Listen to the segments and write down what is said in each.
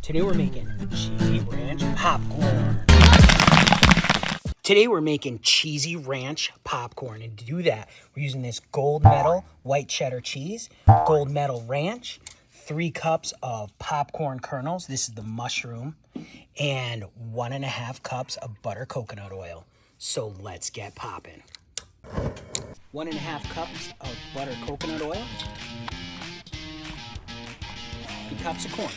Today we're making cheesy ranch popcorn. Today we're making cheesy ranch popcorn, and to do that, we're using this gold medal white cheddar cheese, gold medal ranch, 3 cups of popcorn kernels, this is the mushroom, and 1.5 cups of butter coconut oil. So let's get popping. 1.5 cups of butter coconut oil, 2 cups of corn.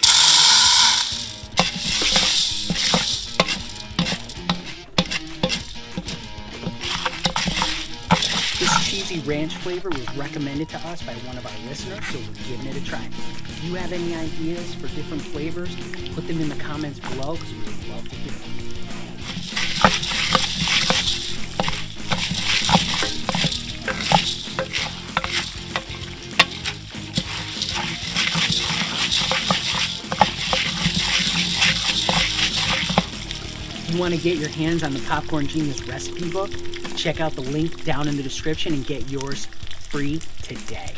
This cheesy ranch flavor was recommended to us by one of our listeners, so we're giving it a try. If you have any ideas for different flavors, put them in the comments below because we would love to hear them. If you want to get your hands on the Popcorn Genius recipe book, check out the link down in the description and get yours free today.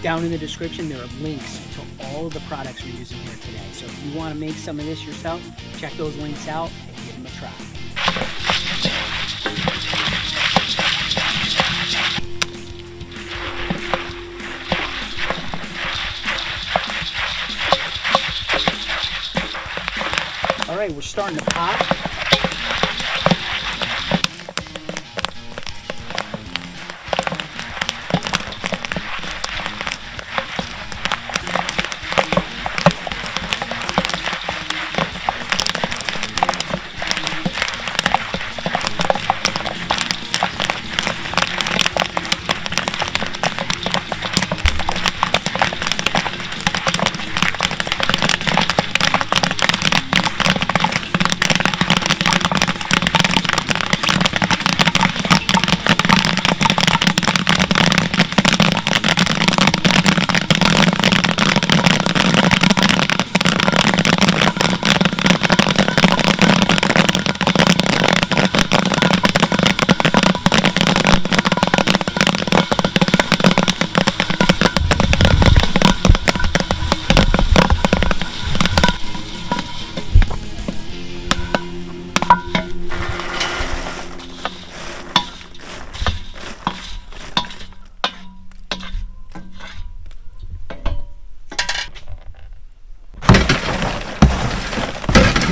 Down in the description, there are links to all of the products we're using here today. So if you want to make some of this yourself, check those links out and give them a try. All right, we're starting to pop.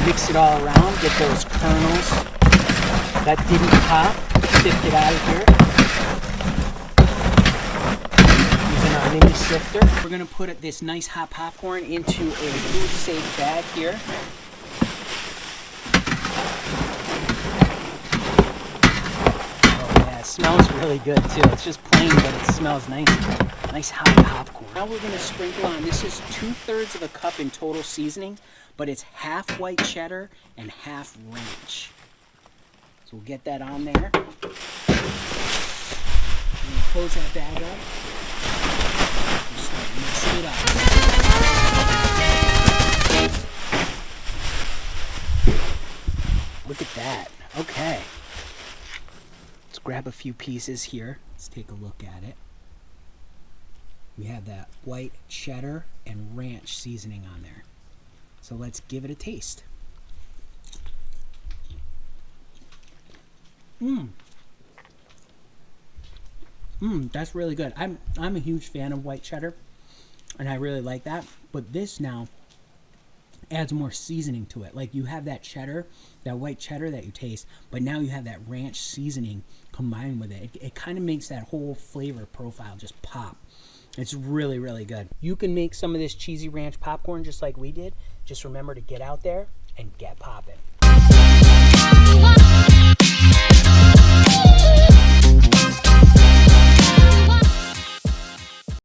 Mix it all around, get those kernels that didn't pop, sift it out of here. Using our mini sifter. We're gonna put this nice hot popcorn into a food safe bag here. Oh yeah, it smells really good too. It's just plain, but it smells nice. Nice hot popcorn. Now we're gonna sprinkle on, this is 2/3 of a cup in total seasoning, but it's half white cheddar and half ranch. So we'll get that on there. And close that bag up. We'll start mixing it up. Look at that. Okay. Let's grab a few pieces here. Let's take a look at it. We have that white cheddar and ranch seasoning on there. So let's give it a taste. That's really good. I'm a huge fan of white cheddar, and I really like that. But this now adds more seasoning to it. Like you have that cheddar, that white cheddar that you taste, but now you have that ranch seasoning combined with it. It kind of makes that whole flavor profile just pop. It's really, really good. You can make some of this cheesy ranch popcorn just like we did. Just remember to get out there and get popping.